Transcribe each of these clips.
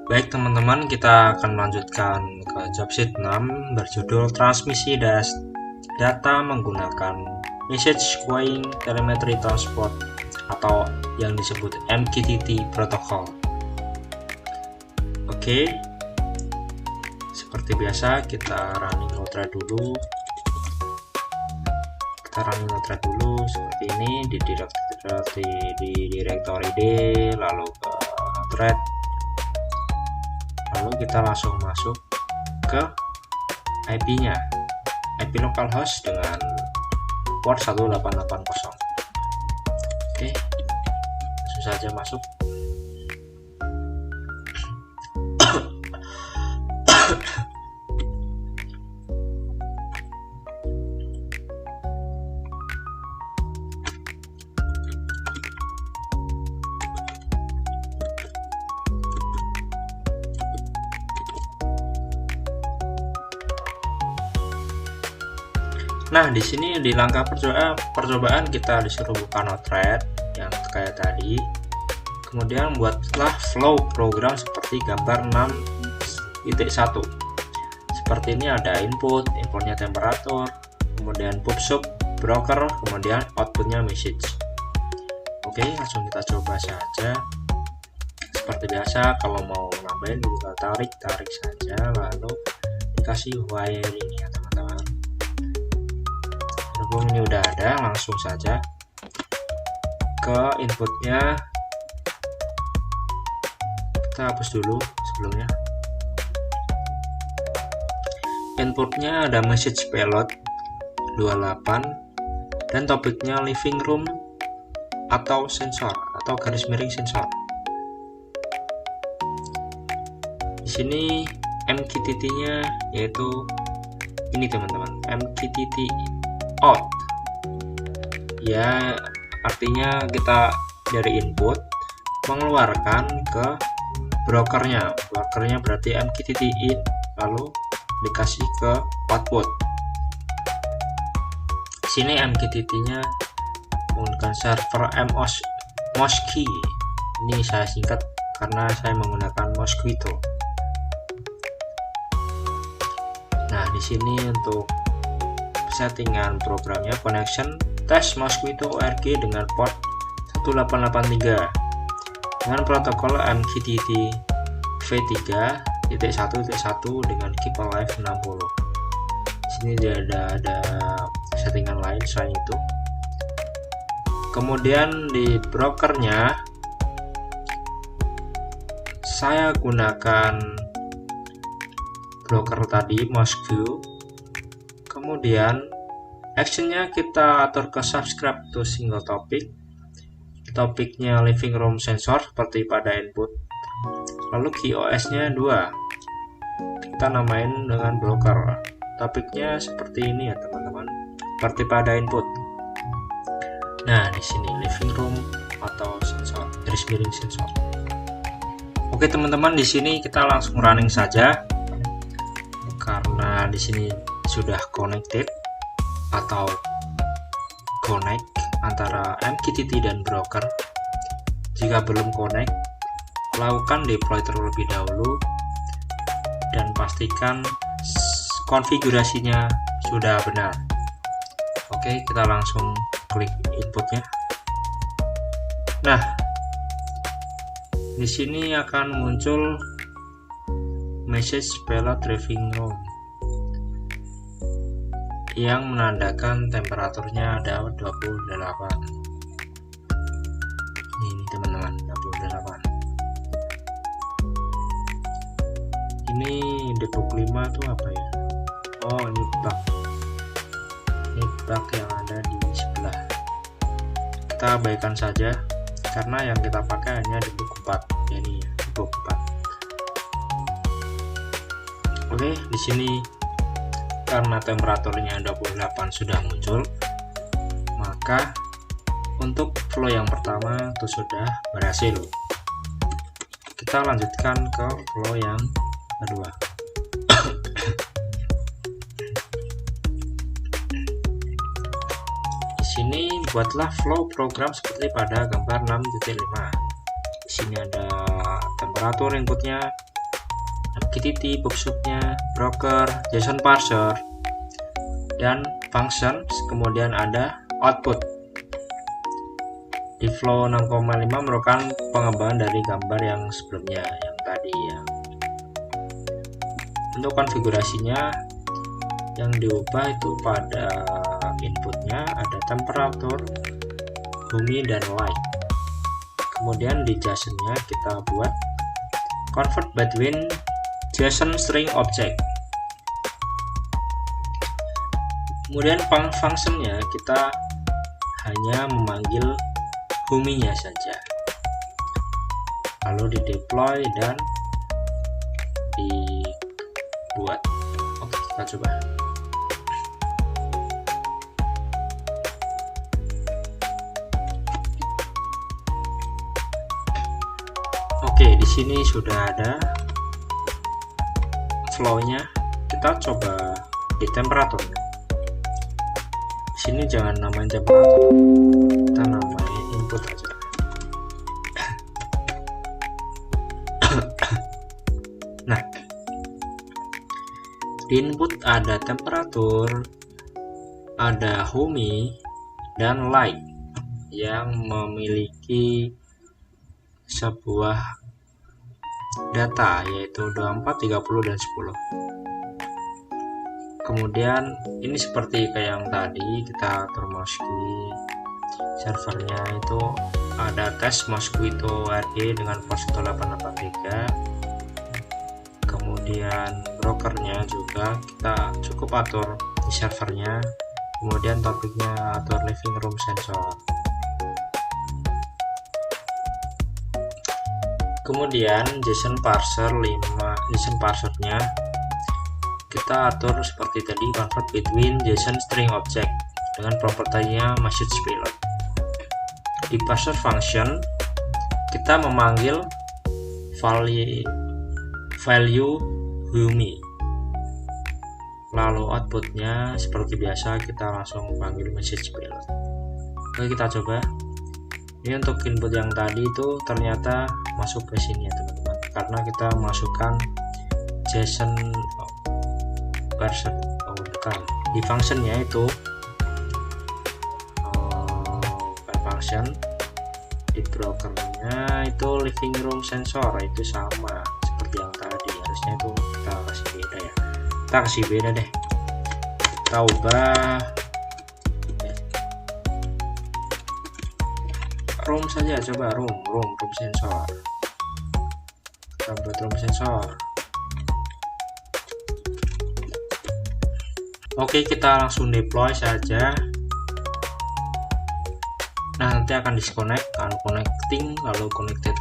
Baik teman-teman, kita akan melanjutkan ke job sheet 6 berjudul transmisi data menggunakan Message Queuing Telemetry Transport atau yang disebut MQTT Protocol. Oke, seperti biasa kita running node-RED dulu. Seperti ini di directory D, lalu ke node-RED. Lalu kita langsung masuk ke IP-nya, IP localhost dengan port 1880. Oke, langsung saja masuk. Nah, di sini di langkah percobaan kita disuruh buka node-RED yang kayak tadi. Kemudian buatlah flow program seperti gambar 6.1. Seperti ini ada inputnya temperatur, kemudian pub/sub broker, kemudian outputnya message. Oke, langsung kita coba saja. Seperti biasa, kalau mau nambahin kita tarik saja, lalu dikasih wiring ya teman-teman. Berhubung ini udah ada, langsung saja ke inputnya. Kita hapus dulu sebelumnya. Inputnya ada message payload 28 dan topiknya living room atau sensor atau garis miring sensor. Di sini MQTT-nya yaitu ini teman-teman, MQTT out. Ya, artinya kita dari input mengeluarkan ke brokernya. Brokernya berarti MQTT in, lalu dikasih ke output. Di sini MQTT-nya menggunakan server Mosky. Ini saya singkat karena saya menggunakan Mosquito. Nah, di sini untuk settingan programnya connection test Mosquito ORG dengan port 1883 dengan protokol MQTT v3.1.1 dengan keep alive 60. Di sini ada settingan lain selain itu. Kemudian di brokernya saya gunakan broker tadi Mosquito. Kemudian actionnya kita atur ke subscribe to single topic. Topiknya living room sensor seperti pada input. Lalu QoS nya 2. Kita namain dengan broker. Topiknya seperti ini ya teman-teman, seperti pada input. Nah, di sini living room atau sensor, garis miring sensor. Oke teman-teman, di sini kita langsung running saja karena di sini sudah connected atau connect antara MQTT dan broker. Jika belum connect, lakukan deploy terlebih dahulu dan pastikan konfigurasinya sudah benar. Oke, kita langsung klik inputnya. Nah, di sini akan muncul message payload living room yang menandakan temperaturnya ada 28. Ini teman-teman, 28. Ini debug 5 itu apa ya? Oh, ini bug. Ini bug yang ada di sebelah. Kita abaikan saja karena yang kita pakai hanya debug 4. Ya, ini ya, debug 4. Oke, di sini karena temperaturnya 28 sudah muncul, maka untuk flow yang pertama itu sudah berhasil. Kita lanjutkan ke flow yang kedua. Di sini buatlah flow program seperti pada gambar 6.5. Di sini ada temperatur inputnya, MQTT, bookshop-nya, broker, JSON parser, dan function. Kemudian ada output. Di flow 6,5 merupakan pengembangan dari gambar yang sebelumnya, yang tadi ya. Untuk konfigurasinya yang diubah itu pada inputnya ada temperatur, humi, dan light. Kemudian di JSON-nya kita buat convert between JSON string object. Kemudian function-nya kita hanya memanggil huminya saja, lalu di deploy dan dibuat. Oke, kita coba. Oke, di sini sudah ada flow-nya. Kita coba di temperatur. Di sini jangan namain temperatur, kita namain input aja. Nah, di input ada temperatur, ada humi, dan light yang memiliki sebuah data yaitu 24, 30, dan 10. Kemudian ini seperti kayak yang tadi, kita atur Mosquito. Servernya itu ada tes Mosquito RG dengan port 1883. Kemudian brokernya juga kita cukup atur di servernya. Kemudian topiknya atur living room sensor. Kemudian JSON parser 5, JSON parsernya kita atur seperti tadi, convert between JSON string object dengan propertinya message payload. Di parser function kita memanggil value humi, lalu outputnya seperti biasa kita langsung panggil message payload. Oke, kita coba. Ini untuk input yang tadi itu ternyata masuk ke sini ya teman-teman, karena kita masukkan JSON parser. Bukan, di functionnya itu bukan function, di brokernya itu living room sensor, itu sama seperti yang tadi. Harusnya itu kita kasih beda ya, kita kasih beda deh, kita ubah room saja. Coba room sensor, kita buat room sensor. Oke, kita langsung deploy saja. Nah, nanti akan disconnect, unconnecting, lalu connected.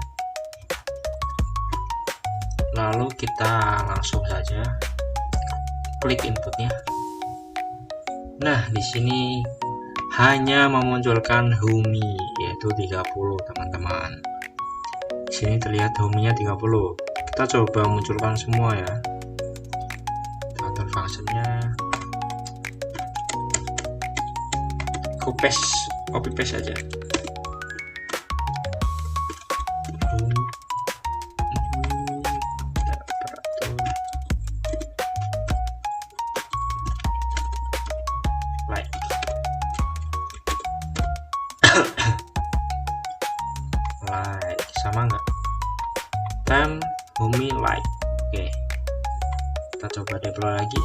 Lalu kita langsung saja klik inputnya. Nah, di sini hanya memunculkan humi yaitu 30 teman-teman. Di sini terlihat huminya 30. Kita coba munculkan semua ya. Atur functionnya, copy paste aja. Light sama nggak? Temp humi light. Oke, kita coba deploy lagi,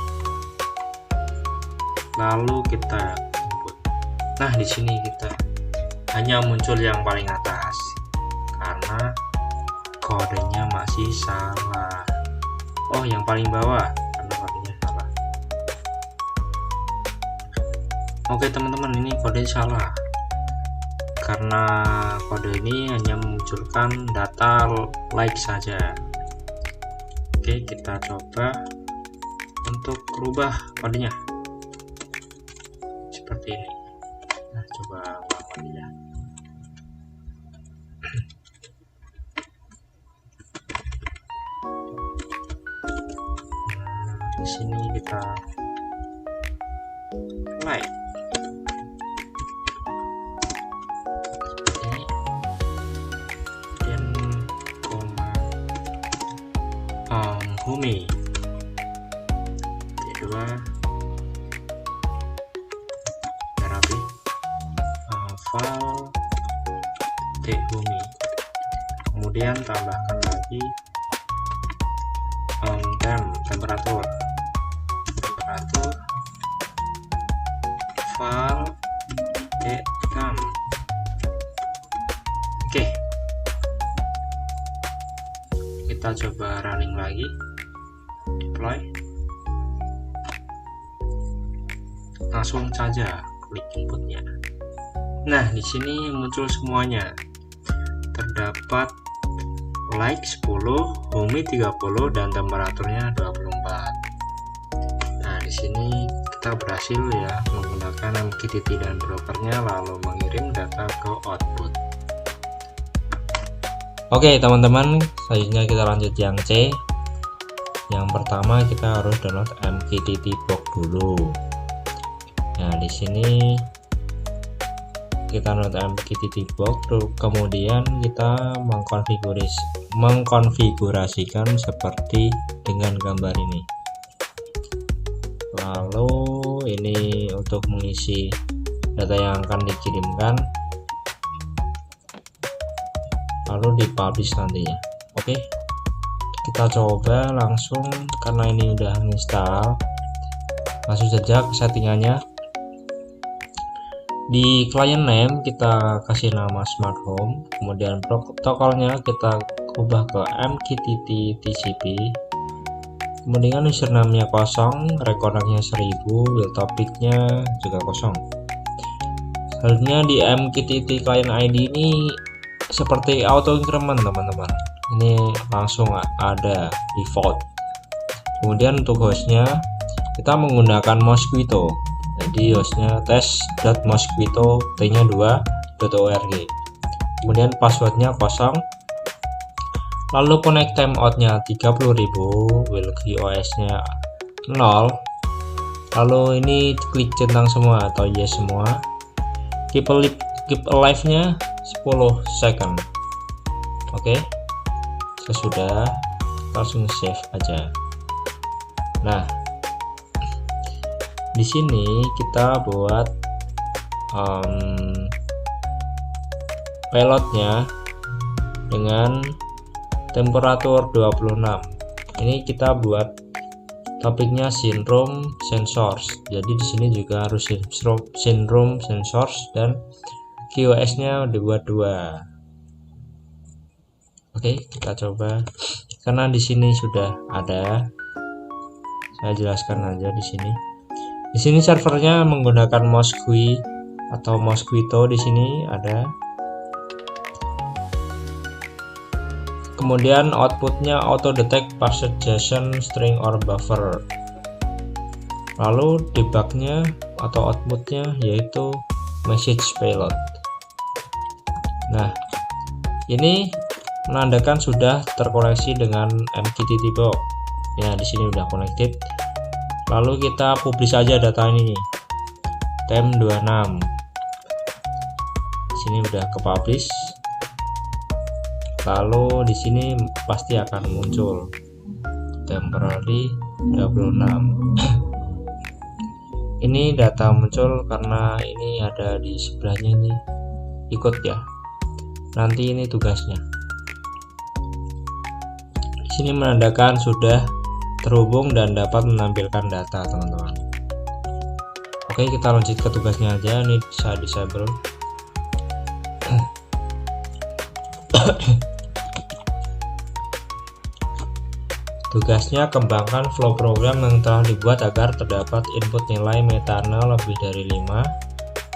lalu kita input. Nah, di sini kita hanya muncul yang paling atas karena kodenya masih salah. Oh, yang paling bawah karena kodenya salah. Oke teman-teman, ini kode salah karena kode ini hanya memunculkan data like saja. Oke, kita coba untuk rubah kodenya seperti ini. Nah, coba kodenya. Di sini kita like. Home T2 terapi file T-Home, kemudian tambahkan lagi temperatur file T-Temp. Oke, kita coba running lagi, deploy, langsung saja klik inputnya. Nah, di sini muncul semuanya, terdapat like 10, home 30, dan temperaturnya 24. Nah, di sini kita berhasil ya menggunakan MQTT dan brokernya, lalu mengirim data ke output. Oke teman-teman, selanjutnya kita lanjut yang C. Yang pertama kita harus download MQTT box dulu. Nah, di sini kita download MQTT box, kemudian kita mengkonfigurasikan seperti dengan gambar ini. Lalu ini untuk mengisi data yang akan dikirimkan, lalu dipublish nantinya. Oke, kita coba langsung, karena ini udah install, langsung saja ke settingannya. Di client name kita kasih nama smart home, kemudian protokolnya kita ubah ke MQTT TCP, kemudian username-nya kosong, recordnya 1000, build topicnya juga kosong. Selanjutnya di MQTT client ID ini seperti auto increment teman-teman, ini langsung ada default. Kemudian untuk hostnya kita menggunakan Mosquito, jadi hostnya test.mosquito t-nya 2.org, kemudian passwordnya kosong, lalu connect timeoutnya 30.000, will QoS nya 0, lalu ini klik centang semua atau yes semua, keep alive nya 10 second. Oke, sesudah langsung save aja. Nah, di sini kita buat payloadnya dengan temperatur 26. Ini kita buat topiknya syndrome sensors, jadi di sini juga harus syndrome sensors dan QoS nya dibuat 2. Oke, kita coba, karena di sini sudah ada, saya jelaskan aja di sini. Di sini servernya menggunakan Mosquito atau Mosquito, di sini ada. Kemudian outputnya auto detect password JSON string or buffer. Lalu debugnya atau outputnya yaitu message payload. Nah, ini menandakan sudah terkoneksi dengan MQTT box. Ya, di sini udah connected. Lalu kita publish aja data ini, tem26. Di sini udah ke publish. Lalu di sini pasti akan muncul temporary 26. Ini data muncul karena ini ada di sebelahnya, ini ikut ya. Nanti ini tugasnya. Di sini menandakan sudah terhubung dan dapat menampilkan data teman-teman. Oke, kita lanjut ke tugasnya aja. Ini bisa disable. Tugasnya kembangkan flow program yang telah dibuat agar terdapat input nilai metana lebih dari 5,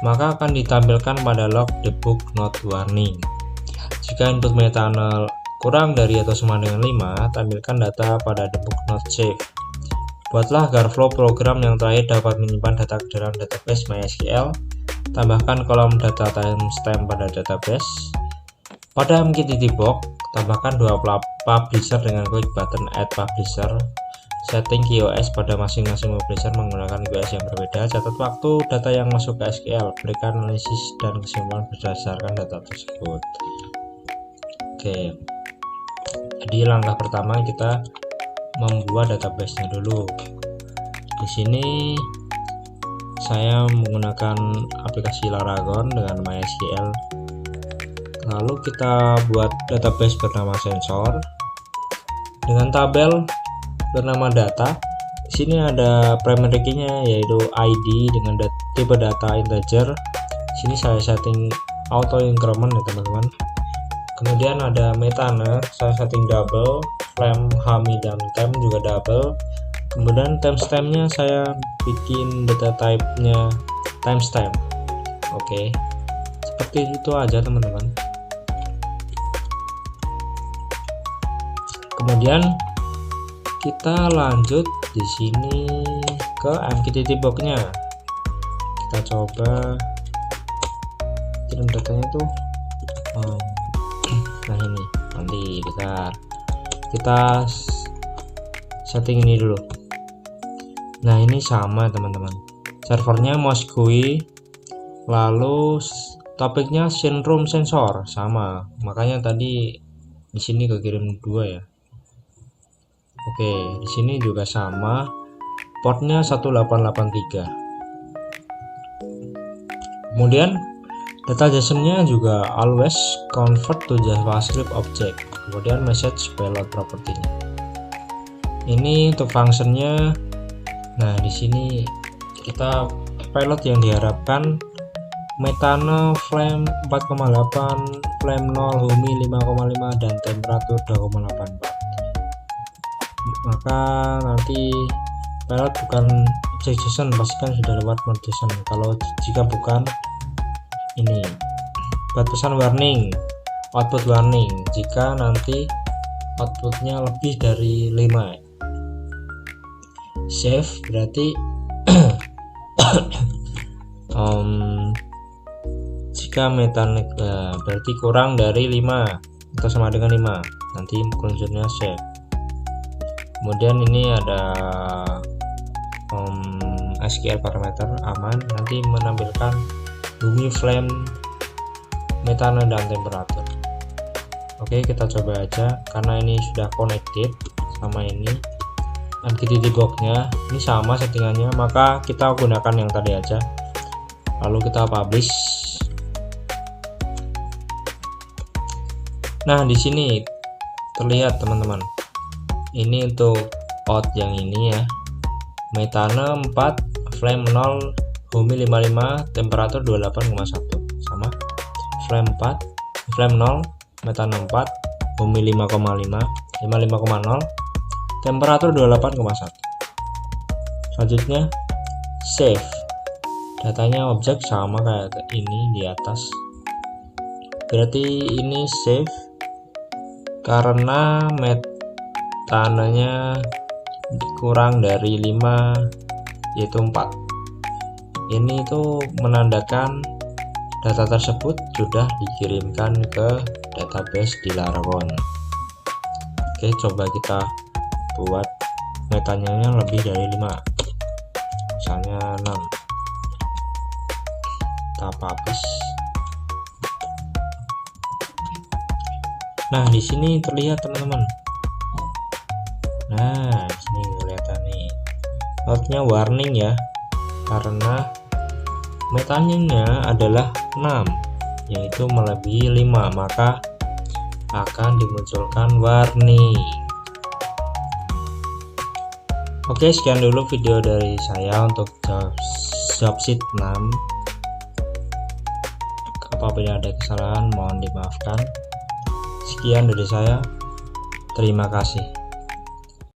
maka akan ditampilkan pada log debug not warning. Jika input metana kurang dari atau sama dengan 5, tampilkan data pada debug not save. Buatlah agar flow program yang terakhir dapat menyimpan data ke dalam database MySQL. Tambahkan kolom data timestamp pada database. Pada MQTT box, tambahkan 2 publisher dengan klik button add publisher. Setting QoS pada masing-masing publisher menggunakan QoS yang berbeda. Catat waktu data yang masuk ke SQL. Berikan analisis dan kesimpulan berdasarkan data tersebut. Oke. Jadi langkah pertama kita membuat database-nya dulu. Di sini saya menggunakan aplikasi Laragon dengan MySQL. Lalu kita buat database bernama sensor dengan tabel bernama data. Di sini ada primary key-nya yaitu ID dengan tipe data integer. Di sini saya setting auto increment ya teman-teman. Kemudian ada metane, saya setting double, flame, hami, dan temp juga double. Kemudian timestamp-nya saya bikin data type-nya timestamp. Oke, seperti itu aja teman-teman. Kemudian kita lanjut di sini ke MQTT box-nya. Kita coba kirim datanya tuh. Nah ini nanti kita setting ini dulu. Nah ini sama teman-teman, servernya MosGUI, lalu topiknya Synroom Sensor sama, makanya tadi di sini kekirim 2 ya. Oke, di sini juga sama, portnya 1883. Kemudian data JSON-nya juga always convert to JavaScript object. Kemudian message payload property-nya. Ini untuk functionnya. Nah, di sini kita payload yang diharapkan metane, flame 4,8, flame 0, humi 5,5, dan temperatur 2,84. Maka nanti payload bukan object JSON, pastikan sudah lewat mode JSON. Kalau jika bukan, ini buat pesan warning, output warning jika nanti outputnya lebih dari 5. Save berarti jika metane berarti kurang dari 5 atau sama dengan 5, nanti kunjurnya save. Kemudian ini ada SQL parameter aman, nanti menampilkan bumi, flame, metane, dan temperatur. Oke, kita coba aja karena ini sudah connected sama ini MQTT box-nya. Ini sama settingannya, maka kita gunakan yang tadi aja. Lalu kita publish. Nah, di sini terlihat teman-teman. Ini untuk out yang ini ya. Metane 4, flame 0, humi 55, temperatur 28,1 sama. Flame 4, flame 0, metane 4, humi 5,5, 55,0, temperatur 28,1. Selanjutnya save. Datanya objek sama kayak ini di atas. Berarti ini save karena metanenya kurang dari 5 yaitu 4. Ini itu menandakan data tersebut sudah dikirimkan ke database di Laragon. Oke, coba kita buat metanya lebih dari 5, misalnya 6. Kita publish. Nah, di sini terlihat teman-teman. Nah, di sini kelihatan nih. Outnya warning ya, karena metanenya adalah 6, yaitu melebihi 5, maka akan dimunculkan warning. Oke, sekian dulu video dari saya untuk job sheet 6. Apabila ada kesalahan mohon dimaafkan. Sekian dari saya, terima kasih.